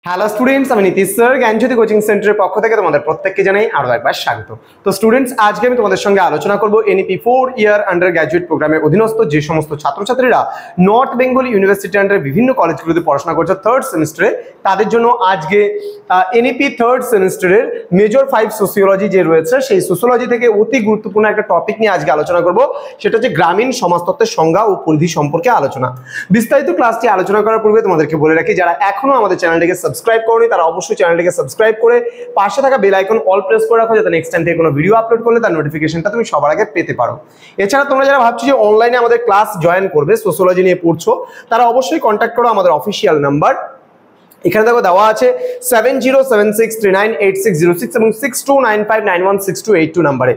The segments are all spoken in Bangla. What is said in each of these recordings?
হ্যালো স্টুডেন্টস, আমি নীতিশ স্যার জ্ঞানজ্যোতি কোচিং সেন্টারের পক্ষ থেকে তোমাদের প্রত্যেককে জানাই আরো একবার স্বাগত। তো স্টুডেন্টস, আজকে আমি তোমাদের সঙ্গে আলোচনা করব এনইপি 4 ইয়ার আন্ডার গ্র্যাজুয়েট প্রোগ্রামের অধীনস্থ যে সমস্ত ছাত্রছাত্রীরা নর্থ বেঙ্গল ইউনিভার্সিটি আন্ডারে বিভিন্ন কলেজগুলোতে পড়াশোনা করছে থার্ড সেমিস্টারে, তাদের জন্য আজকে এনইপি থার্ড সেমিস্টারের মেজর 5 সোসিওলজি যে রয়েছে সেই সোসিওলজি থেকে অতি গুরুত্বপূর্ণ একটা টপিক নিয়ে আজকে আলোচনা করব। সেটা হচ্ছে গ্রামীণ সমাজতত্ত্বের সংজ্ঞা ও পরিধি সম্পর্কে আলোচনা। বিস্তারিত ক্লাসটি আলোচনা করার পূর্বে তোমাদেরকে বলে রাখি, যারা এখনো আমাদের চ্যানেলটিকে সাবস্ক্রাইব করনি তারা অবশ্যই চ্যানেলটিকে সাবস্ক্রাইব করে পাশে থাকা বেল আইকন অল প্রেস করে রাখো, যাতে নেক্সট টাইম থেকে কোনো ভিডিও আপলোড করলে তার নোটিফিকেশনটা তুমি সবার আগে পেতে পারো। এছাড়া তোমরা যারা ভাবছো যে অনলাইনে আমাদের ক্লাস জয়েন করবে, সোসিওলজি নিয়ে পড়ছো, তারা অবশ্যই কন্ট্যাক্ট করো আমাদের অফিসিয়াল নাম্বার। এখানে দেখো দেওয়া আছে 7076398606 এবং 6295916282 নাম্বারে।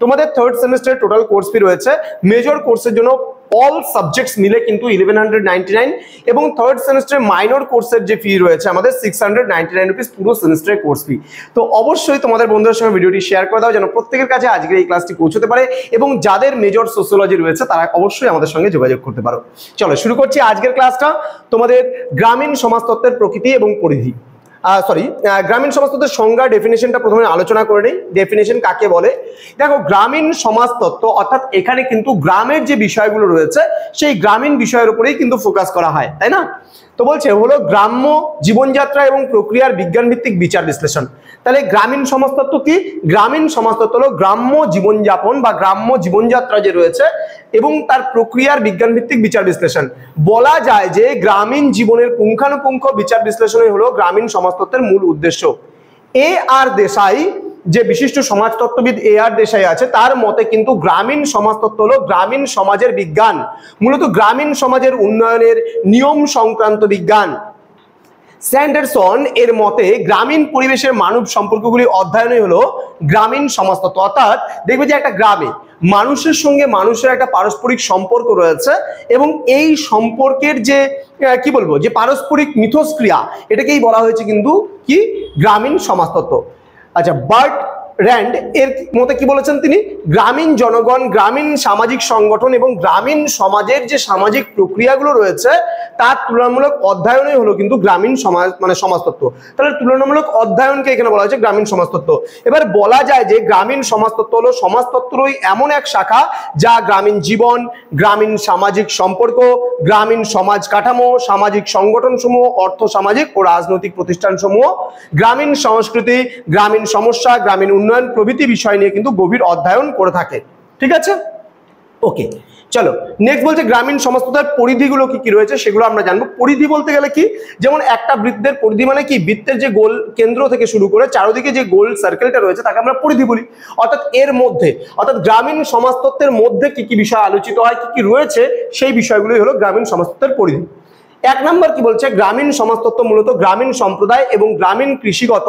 তোমাদের থার্ড সেমিস্টারের টোটাল কোর্স ফি রয়েছে মেজর কোর্সের জন্য অল সাবজেক্টস মিলে কিন্তু 1199 এবং থার্ড সেমিস্টারে মাইনর কোর্সের যে ফি রয়েছে আমাদের 699 রুপিস পুরো সেমিস্টারের কোর্স ফি। তো অবশ্যই তোমাদের বন্ধুদের সঙ্গে ভিডিওটি শেয়ার করে দাও যেন প্রত্যেকের কাছে আজকের এই ক্লাসটি পৌঁছতে পারে, এবং যাদের মেজর সোসিওলজি রয়েছে তারা অবশ্যই আমাদের সঙ্গে যোগাযোগ করতে পারো। চলো শুরু করছি আজকের ক্লাসটা। তোমাদের গ্রামীণ সমাজতত্ত্বের প্রকৃতি এবং পরিধি, গ্রামীণ সমাজতত্ত্বের সংজ্ঞা ডেফিনেশনটা প্রথমে আলোচনা করে নেই। ডেফিনেশন কাকে বলে? দেখো, গ্রামীণ সমাজতত্ত্ব অর্থাৎ এখানে কিন্তু গ্রামের যে বিষয়গুলো রয়েছে সেই গ্রামীণ বিষয়ের উপরেই কিন্তু ফোকাস করা হয়, তাই না? তো বলছে হলো গ্রাম্য জীবনযাত্রা এবং প্রক্রিয়ার বিজ্ঞান ভিত্তিক বিচার বিশ্লেষণ। তাহলে গ্রামীণ সমাজতত্ত্ব কি? গ্রামীণ সমাজতত্ত্ব হলো গ্রাম্য জীবনযাপন বা গ্রাম্য জীবনযাত্রা যে রয়েছে এবং তার প্রক্রিয়ার বিজ্ঞান ভিত্তিক বিচার বিশ্লেষণ। বলা যায় যে গ্রামীণ জীবনের পুঙ্খানুপুঙ্খ বিচার বিশ্লেষণই হলো গ্রামীণ সমাজতত্ত্বের মূল উদ্দেশ্য। এ আর দেশাই, যে বিশিষ্ট সমাজতত্ত্ববিদ এ আর দেশাই আছে, তার মতে কিন্তু গ্রামীণ সমাজতত্ত্ব হলো গ্রামীণ সমাজের বিজ্ঞান, মূলত গ্রামীণ সমাজের উন্নয়নের নিয়ম সংক্রান্ত বিজ্ঞান। স্যান্ডারসন এর মতে গ্রামীণ পরিবেশের মানব সম্পর্কগুলি অধ্যয়নই হলো গ্রামীণ সমাজতত্ত্ব। অর্থাৎ দেখবে যে একটা গ্রামে মানুষের সঙ্গে মানুষের একটা পারস্পরিক সম্পর্ক রয়েছে এবং এই সম্পর্কের যে কি বলবো যে পারস্পরিক মিথস্ক্রিয়া, এটাকেই বলা হয়েছে কিন্তু কি গ্রামীণ সমাজতত্ত্ব। আচ্ছা, বার্ট র্যান্ড এর মতে কি বলেছেন তিনি? গ্রামীণ জনগণ, গ্রামীণ সামাজিক সংগঠন এবং গ্রামীণ সমাজের যে সামাজিক প্রক্রিয়াগুলো রয়েছে তার তুলনামূলক অধ্যয়নই হলো কিন্তু গ্রামীণ সমাজ মানে সমাজতত্ত্ব। তাহলে তুলনামূলক অধ্যয়নকে এখানে বলা হয়েছে গ্রামীণ সমাজতত্ত্ব। এবার বলা যায় যে গ্রামীণ সমাজতত্ত্ব হলো সমাজতত্ত্বই এমন এক শাখা যা গ্রামীণ জীবন, গ্রামীণ সামাজিক সম্পর্ক, গ্রামীণ সমাজ কাঠামো, সামাজিক সংগঠন সমূহ, অর্থ সামাজিক ও রাজনৈতিক প্রতিষ্ঠান সমূহ, গ্রামীণ সংস্কৃতি, গ্রামীণ সমস্যা, গ্রামীণ উন্নয়ন প্রভৃতি বিষয় নিয়ে কিন্তু গভীর অধ্যয়ন করে থাকে। ঠিক আছে, ওকে। চলো নেক্সট বলছে গ্রামীণ সমাজতত্ত্বের পরিধিগুলো কি কি রয়েছে সেগুলো আমরা জানবো। পরিধি বলতে গেলে কি, যেমন একটা বৃত্তের পরিধি মানে কি, বৃত্তের যে গোল কেন্দ্র থেকে শুরু করে চারিদিকে যে গোল সার্কেলটা রয়েছে তাকে আমরা পরিধি বলি। অর্থাৎ এর মধ্যে, অর্থাৎ গ্রামীণ সমাজতত্ত্বের মধ্যে কি কি বিষয় আলোচিত হয়, কি কি রয়েছে সেই বিষয়গুলোই হলো গ্রামীণ সমাজতত্ত্বের পরিধি। এক নম্বর কি বলছে, গ্রামীণ সমাজতত্ত্ব মূলত গ্রামীণ সম্প্রদায় এবং গ্রামীণ কৃষিগত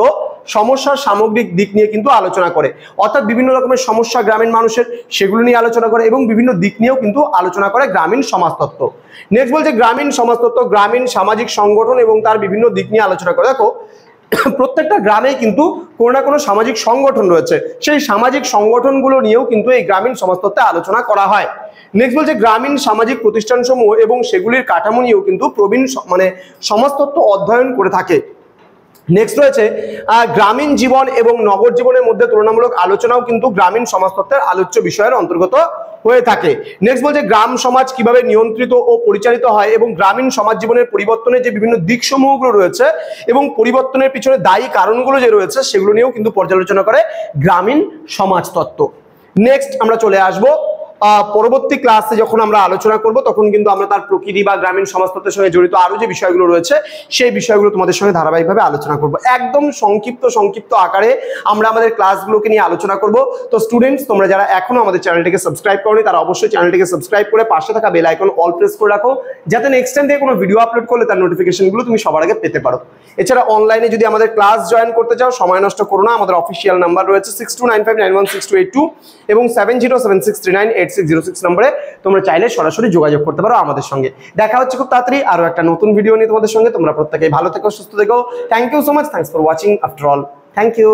সমস্যার সামগ্রিক দিক নিয়ে কিন্তু আলোচনা করে। অর্থাৎ বিভিন্ন রকমের সমস্যা গ্রামীণ মানুষের, সেগুলো নিয়ে আলোচনা করে এবং বিভিন্ন দিক নিয়েও কিন্তু আলোচনা করে গ্রামীণ সমাজতত্ত্ব। নেক্সট বলছে গ্রামীণ সমাজতত্ত্ব গ্রামীণ সামাজিক সংগঠন এবং তার বিভিন্ন দিক নিয়ে আলোচনা করে। দেখো, প্রত্যেকটা গ্রামেই কিন্তু কোনো না কোনো সামাজিক সংগঠন রয়েছে, সেই সামাজিক সংগঠনগুলো নিয়েও কিন্তু এই গ্রামীণ সমাজতত্ত্বে আলোচনা করা হয়। নেক্সট বলছে গ্রামীণ সামাজিক প্রতিষ্ঠানসমূহ এবং সেগুলির কাঠামো নিয়েও কিন্তু প্রবীণ সমাজতত্ত্ব অধ্যয়ন করে থাকে। নেক্সট রয়েছে গ্রামীণ জীবন এবং নগর জীবনের মধ্যে তুলনামূলক আলোচনাও কিন্তু গ্রামীণ সমাজতত্ত্বের আলোচ্য বিষয়ের অন্তর্গত হয়ে থাকে। নেক্সট বলছে গ্রাম সমাজ কিভাবে নিয়ন্ত্রিত ও পরিচালিত হয় এবং গ্রামীণ সমাজ জীবনের পরিবর্তনের যে বিভিন্ন দিকসমূহগুলো রয়েছে এবং পরিবর্তনের পিছনে দায়ী কারণগুলো যে রয়েছে সেগুলো নিয়েও কিন্তু পর্যালোচনা করে গ্রামীণ সমাজতত্ত্ব। নেক্সট আমরা চলে আসবো পরবর্তী ক্লাসে যখন আমরা আলোচনা করব তখন কিন্তু আমরা তার প্রকৃতি বা গ্রামীণ সমাজতত্ত্বের সঙ্গে জড়িত আরো যে বিষয়গুলো রয়েছে সেই বিষয়গুলো তোমাদের সঙ্গে ধারাবাহিকভাবে আলোচনা করব। একদম সংক্ষিপ্ত আকারে আমরা আমাদের ক্লাসগুলোকে নিয়ে আলোচনা করব। তো স্টুডেন্টস, তোমরা যারা এখনো আমাদের চ্যানেলটিকে সাবস্ক্রাইব করোনি তারা অবশ্যই চ্যানেলটিকে সাবস্ক্রাইব করে পাশে থাকা বেল আইকন অল প্রেস করে রাখো, যাতে নেক্সট টাইম থেকে কোনো ভিডিও আপলোড করলে তার নোটিফিকেশনগুলো তুমি সবার আগে পেতে পারো। এছাড়া অনলাইনে যদি আমাদের ক্লাস জয়েন করতে চাও, সময় নষ্ট করো না, আমাদের অফিসিয়াল নাম্বার রয়েছে 6295916282 এবং 7076398606 নম্বরে তোমরা চাইলে সরাসরি যোগাযোগ করতে পারো আমাদের সঙ্গে। দেখা হচ্ছে খুব তাড়াতাড়ি আরো একটা নতুন ভিডিও নিয়ে তোমাদের সঙ্গে। তোমরা প্রত্যেকেই ভালো থেকো, সুস্থ থেকো। Thank you so much, thanks for watching after all. Thank you.